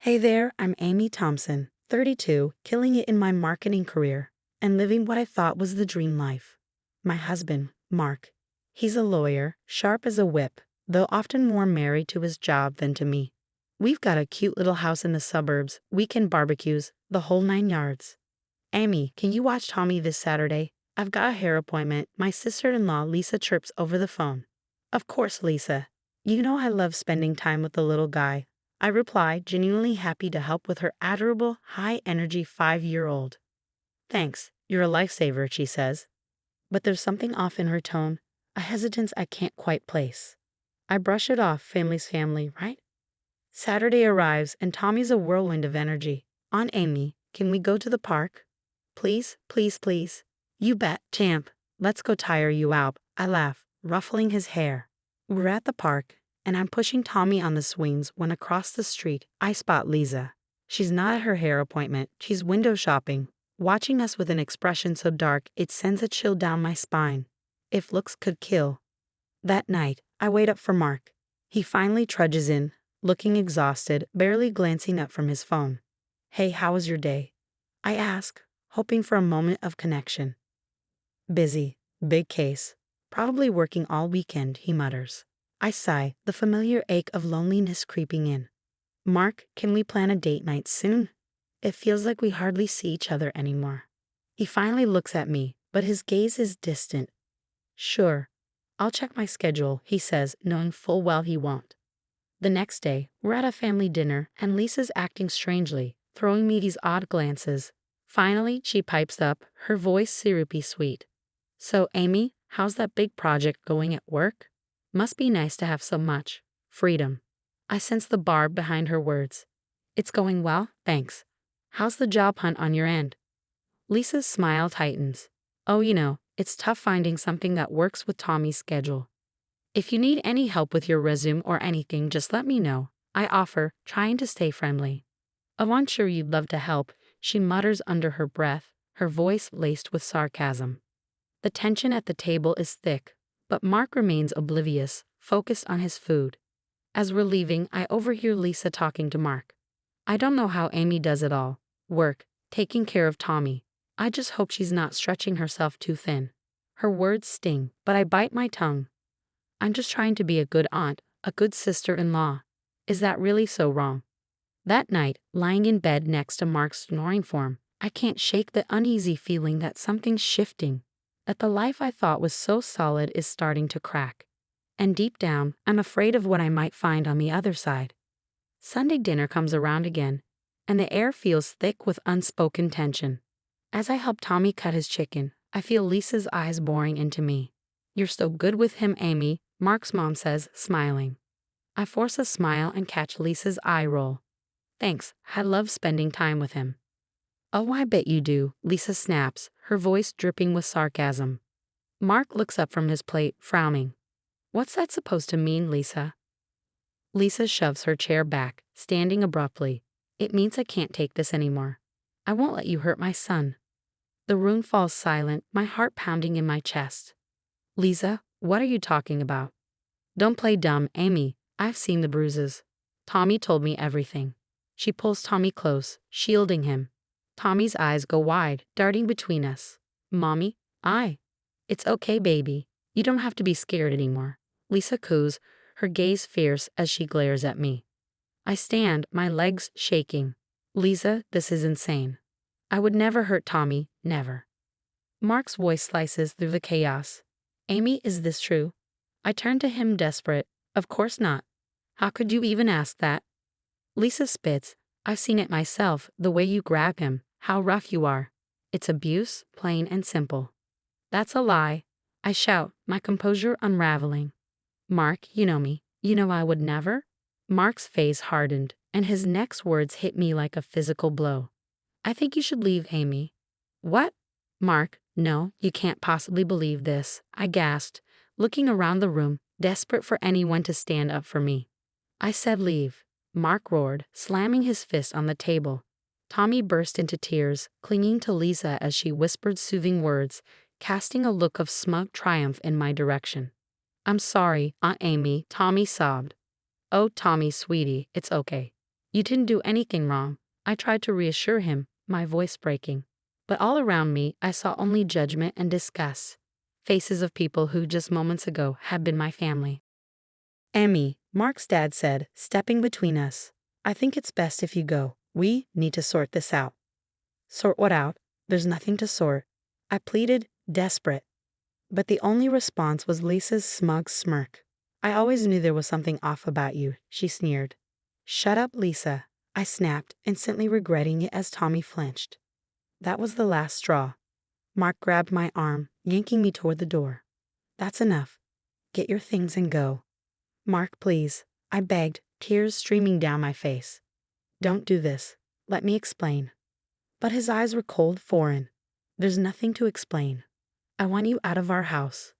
Hey there, I'm Amy Thompson, 32, killing it in my marketing career, and living what I thought was the dream life. My husband, Mark. He's a lawyer, sharp as a whip, though often more married to his job than to me. We've got a cute little house in the suburbs, weekend barbecues, the whole 9 yards. Amy, can you watch Tommy this Saturday? I've got a hair appointment. My sister-in-law, Lisa, chirps over the phone. Of course, Lisa. You know I love spending time with the little guy. I reply, genuinely happy to help with her adorable, high-energy 5-year-old. Thanks, you're a lifesaver, she says. But there's something off in her tone, a hesitance I can't quite place. I brush it off, family's family, right? Saturday arrives, and Tommy's a whirlwind of energy. Aunt Amy, can we go to the park? Please, please, please. You bet, champ. Let's go tire you out, I laugh, ruffling his hair. We're at the park, and I'm pushing Tommy on the swings when across the street I spot Lisa. She's not at her hair appointment, she's window shopping, watching us with an expression so dark it sends a chill down my spine. If looks could kill. That night, I wait up for Mark. He finally trudges in, looking exhausted, barely glancing up from his phone. Hey, how was your day? I ask, hoping for a moment of connection. Busy, big case. Probably working all weekend, he mutters. I sigh, the familiar ache of loneliness creeping in. Mark, can we plan a date night soon? It feels like we hardly see each other anymore. He finally looks at me, but his gaze is distant. Sure. I'll check my schedule, he says, knowing full well he won't. The next day, we're at a family dinner, and Lisa's acting strangely, throwing me these odd glances. Finally, she pipes up, her voice syrupy sweet. So, Amy, how's that big project going at work? Must be nice to have so much freedom. I sense the barb behind her words. It's going well, thanks. How's the job hunt on your end? Lisa's smile tightens. Oh, it's tough finding something that works with Tommy's schedule. If you need any help with your resume or anything, just let me know, I offer, trying to stay friendly. Oh, I'm sure you'd love to help, she mutters under her breath, her voice laced with sarcasm. The tension at the table is thick, but Mark remains oblivious, focused on his food. As we're leaving, I overhear Lisa talking to Mark. I don't know how Amy does it all. Work, taking care of Tommy. I just hope she's not stretching herself too thin. Her words sting, but I bite my tongue. I'm just trying to be a good aunt, a good sister-in-law. Is that really so wrong? That night, lying in bed next to Mark's snoring form, I can't shake the uneasy feeling that something's shifting, that the life I thought was so solid is starting to crack. And deep down, I'm afraid of what I might find on the other side. Sunday dinner comes around again, and the air feels thick with unspoken tension. As I help Tommy cut his chicken, I feel Lisa's eyes boring into me. You're so good with him, Amy, Mark's mom says, smiling. I force a smile and catch Lisa's eye roll. Thanks, I love spending time with him. Oh, I bet you do, Lisa snaps, her voice dripping with sarcasm. Mark looks up from his plate, frowning. What's that supposed to mean, Lisa? Lisa shoves her chair back, standing abruptly. It means I can't take this anymore. I won't let you hurt my son. The room falls silent, my heart pounding in my chest. Lisa, what are you talking about? Don't play dumb, Amy. I've seen the bruises. Tommy told me everything. She pulls Tommy close, shielding him. Tommy's eyes go wide, darting between us. Mommy, It's okay, baby. You don't have to be scared anymore. Lisa coos, her gaze fierce as she glares at me. I stand, my legs shaking. Lisa, this is insane. I would never hurt Tommy, never. Mark's voice slices through the chaos. Amy, is this true? I turn to him desperate. Of course not. How could you even ask that? Lisa spits. I've seen it myself, the way you grab him, how rough you are. It's abuse, plain and simple. That's a lie. I shout, my composure unraveling. Mark, you know me. You know I would never? Mark's face hardened, and his next words hit me like a physical blow. I think you should leave, Amy. What? Mark, no, you can't possibly believe this, I gasped, looking around the room, desperate for anyone to stand up for me. I said leave, Mark roared, slamming his fist on the table. Tommy burst into tears, clinging to Lisa as she whispered soothing words, casting a look of smug triumph in my direction. I'm sorry, Aunt Amy, Tommy sobbed. Oh, Tommy, sweetie, it's okay. You didn't do anything wrong. I tried to reassure him, my voice breaking. But all around me, I saw only judgment and disgust. Faces of people who just moments ago had been my family. Amy, Mark's dad said, stepping between us. I think it's best if you go. We need to sort this out. Sort what out? There's nothing to sort. I pleaded, desperate. But the only response was Lisa's smug smirk. I always knew there was something off about you, she sneered. Shut up, Lisa, I snapped, instantly regretting it as Tommy flinched. That was the last straw. Mark grabbed my arm, yanking me toward the door. That's enough. Get your things and go. Mark, please, I begged, tears streaming down my face. Don't do this. Let me explain. But his eyes were cold, foreign. There's nothing to explain. I want you out of our house.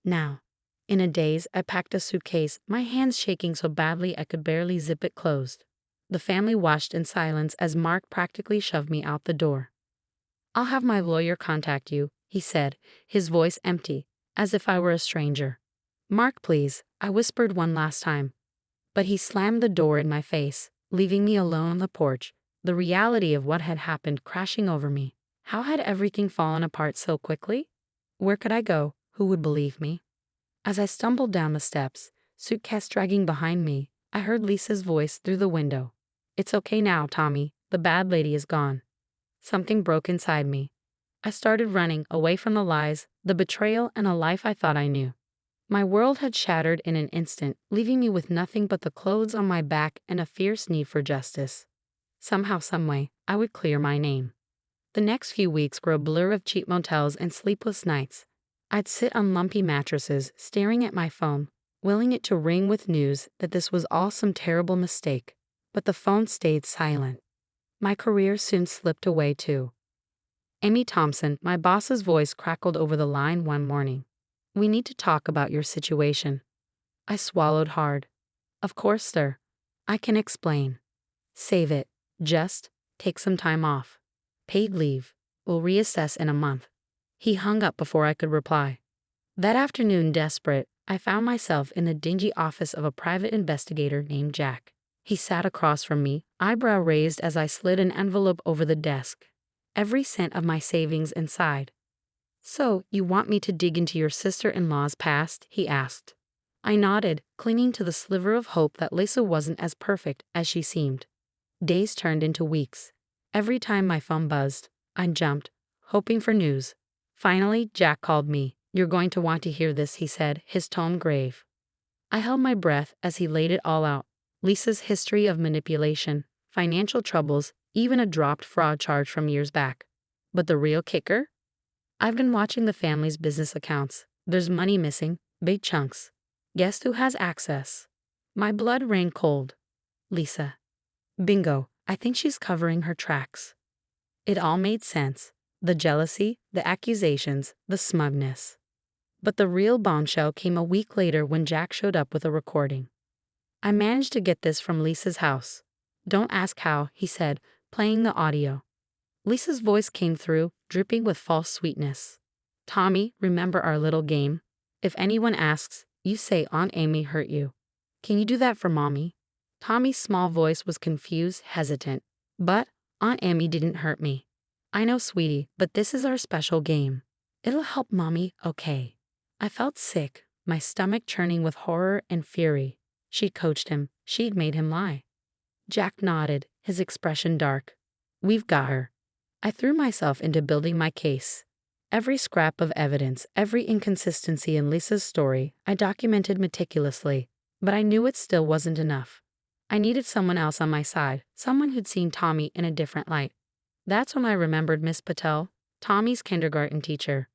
Now. In a daze, I packed a suitcase, my hands shaking so badly I could barely zip it closed. The family watched in silence as Mark practically shoved me out the door. I'll have my lawyer contact you, he said, his voice empty, as if I were a stranger. Mark, please, I whispered one last time. But he slammed the door in my face, leaving me alone on the porch, the reality of what had happened crashing over me. How had everything fallen apart so quickly? Where could I go? Who would believe me? As I stumbled down the steps, suitcase dragging behind me, I heard Lisa's voice through the window. It's okay now, Tommy. The bad lady is gone. Something broke inside me. I started running away from the lies, the betrayal, and a life I thought I knew. My world had shattered in an instant, leaving me with nothing but the clothes on my back and a fierce need for justice. Somehow, someway, I would clear my name. The next few weeks were a blur of cheap motels and sleepless nights. I'd sit on lumpy mattresses, staring at my phone, willing it to ring with news that this was all some terrible mistake. But the phone stayed silent. My career soon slipped away too. Amy Thompson, my boss's voice crackled over the line one morning. We need to talk about your situation. I swallowed hard. Of course, sir. I can explain. Save it. Just take some time off. Paid leave. We'll reassess in a month. He hung up before I could reply. That afternoon, desperate, I found myself in the dingy office of a private investigator named Jack. He sat across from me, eyebrow raised as I slid an envelope over the desk. Every cent of my savings inside. So, you want me to dig into your sister-in-law's past? He asked. I nodded, clinging to the sliver of hope that Lisa wasn't as perfect as she seemed. Days turned into weeks. Every time my phone buzzed, I jumped, hoping for news. Finally, Jack called me. You're going to want to hear this, he said, his tone grave. I held my breath as he laid it all out. Lisa's history of manipulation, financial troubles, even a dropped fraud charge from years back. But the real kicker? I've been watching the family's business accounts. There's money missing, big chunks. Guess who has access? My blood ran cold. Lisa. Bingo, I think she's covering her tracks. It all made sense. The jealousy, the accusations, the smugness. But the real bombshell came a week later when Jack showed up with a recording. I managed to get this from Lisa's house. Don't ask how, he said, playing the audio. Lisa's voice came through, dripping with false sweetness. Tommy, remember our little game? If anyone asks, you say Aunt Amy hurt you. Can you do that for Mommy? Tommy's small voice was confused, hesitant. But Aunt Amy didn't hurt me. I know, sweetie, but this is our special game. It'll help Mommy, okay? I felt sick, my stomach churning with horror and fury. She'd coached him. She'd made him lie. Jack nodded, his expression dark. We've got her. I threw myself into building my case. Every scrap of evidence, every inconsistency in Lisa's story, I documented meticulously. But I knew it still wasn't enough. I needed someone else on my side, someone who'd seen Tommy in a different light. That's when I remembered Miss Patel, Tommy's kindergarten teacher.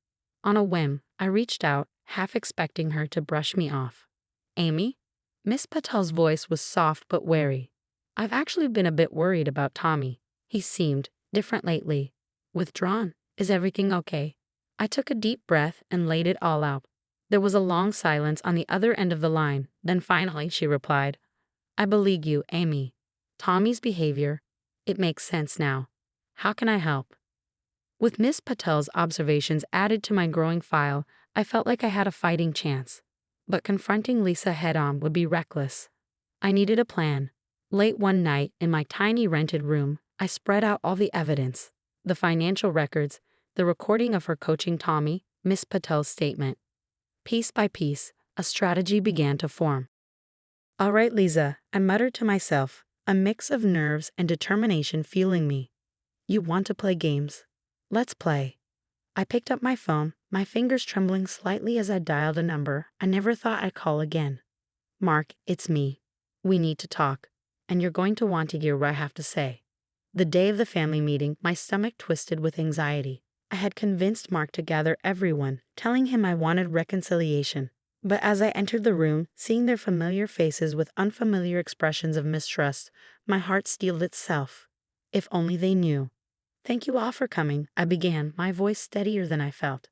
On a whim, I reached out, half expecting her to brush me off. Amy? Miss Patel's voice was soft but wary. I've actually been a bit worried about Tommy. He seemed different lately. Withdrawn. Is everything okay? I took a deep breath and laid it all out. There was a long silence on the other end of the line. Then finally she replied, I believe you, Amy. Tommy's behavior. It makes sense now. How can I help? With Miss Patel's observations added to my growing file, I felt like I had a fighting chance. But confronting Lisa head-on would be reckless. I needed a plan. Late one night, in my tiny rented room, I spread out all the evidence: the financial records, the recording of her coaching Tommy, Miss Patel's statement. Piece by piece, a strategy began to form. "All right, Lisa," I muttered to myself, a mix of nerves and determination fueling me. "You want to play games? Let's play." I picked up my phone, my fingers trembling slightly as I dialed a number I never thought I'd call again. "Mark, it's me. We need to talk, and you're going to want to hear what I have to say." The day of the family meeting, my stomach twisted with anxiety. I had convinced Mark to gather everyone, telling him I wanted reconciliation. But as I entered the room, seeing their familiar faces with unfamiliar expressions of mistrust, my heart steeled itself. If only they knew. "Thank you all for coming," I began, my voice steadier than I felt.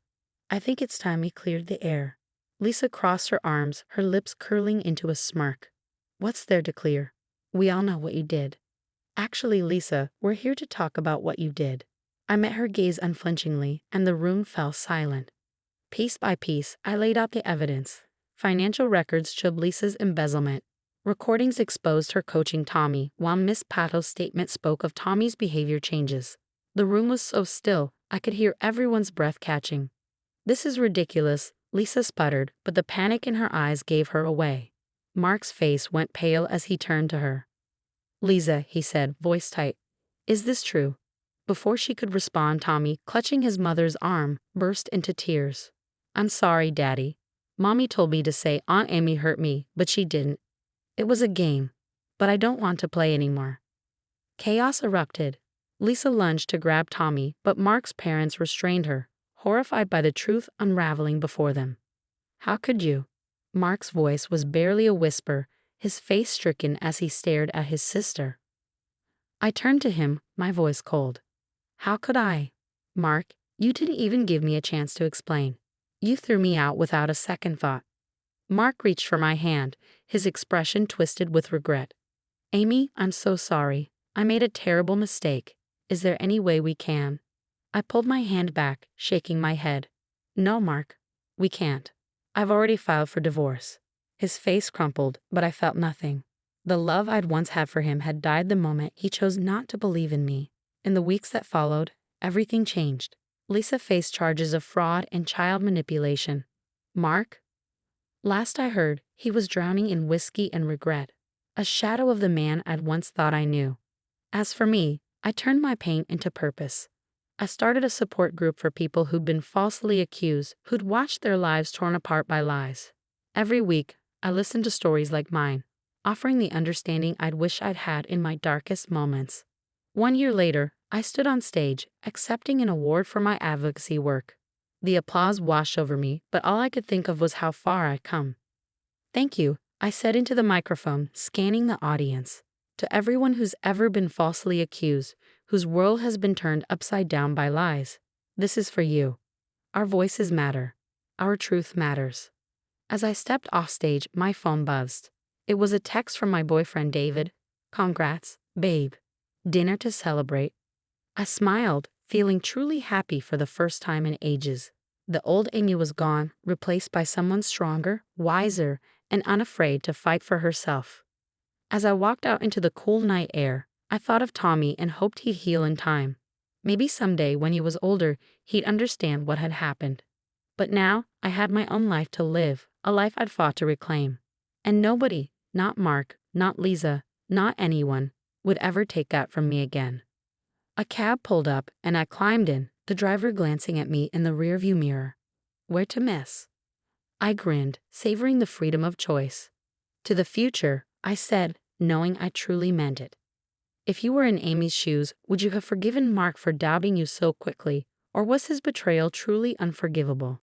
"I think it's time we cleared the air." Lisa crossed her arms, her lips curling into a smirk. "What's there to clear? We all know what you did." "Actually, Lisa, we're here to talk about what you did." I met her gaze unflinchingly, and the room fell silent. Piece by piece, I laid out the evidence. Financial records showed Lisa's embezzlement. Recordings exposed her coaching Tommy, while Miss Patel's statement spoke of Tommy's behavior changes. The room was so still, I could hear everyone's breath catching. "This is ridiculous," Lisa sputtered, but the panic in her eyes gave her away. Mark's face went pale as he turned to her. "Lisa," he said, voice tight, "is this true?" Before she could respond, Tommy, clutching his mother's arm, burst into tears. "I'm sorry, Daddy. Mommy told me to say Aunt Amy hurt me, but she didn't. It was a game. But I don't want to play anymore." Chaos erupted. Lisa lunged to grab Tommy, but Mark's parents restrained her, horrified by the truth unraveling before them. "How could you?" Mark's voice was barely a whisper, his face stricken as he stared at his sister. I turned to him, my voice cold. "How could I? Mark, you didn't even give me a chance to explain. You threw me out without a second thought." Mark reached for my hand, his expression twisted with regret. "Amy, I'm so sorry. I made a terrible mistake. Is there any way we can?" I pulled my hand back, shaking my head. "No, Mark. We can't. I've already filed for divorce." His face crumpled, but I felt nothing. The love I'd once had for him had died the moment he chose not to believe in me. In the weeks that followed, everything changed. Lisa faced charges of fraud and child manipulation. Mark? Last I heard, he was drowning in whiskey and regret, a shadow of the man I'd once thought I knew. As for me, I turned my pain into purpose. I started a support group for people who'd been falsely accused, who'd watched their lives torn apart by lies. Every week, I listened to stories like mine, offering the understanding I'd wish I'd had in my darkest moments. 1 year later, I stood on stage, accepting an award for my advocacy work. The applause washed over me, but all I could think of was how far I'd come. "Thank you," I said into the microphone, scanning the audience. "To everyone who's ever been falsely accused, whose world has been turned upside down by lies, this is for you. Our voices matter. Our truth matters." As I stepped off stage, my phone buzzed. It was a text from my boyfriend David. "Congrats, babe. Dinner to celebrate." I smiled, feeling truly happy for the first time in ages. The old Amy was gone, replaced by someone stronger, wiser, and unafraid to fight for herself. As I walked out into the cool night air, I thought of Tommy and hoped he'd heal in time. Maybe someday, when he was older, he'd understand what had happened. But now, I had my own life to live, a life I'd fought to reclaim. And nobody, not Mark, not Lisa, not anyone, would ever take that from me again. A cab pulled up, and I climbed in, the driver glancing at me in the rearview mirror. Where to miss? I grinned, savoring the freedom of choice. "To the future," I said, knowing I truly meant it. If you were in Amy's shoes, would you have forgiven Mark for doubting you so quickly, or was his betrayal truly unforgivable?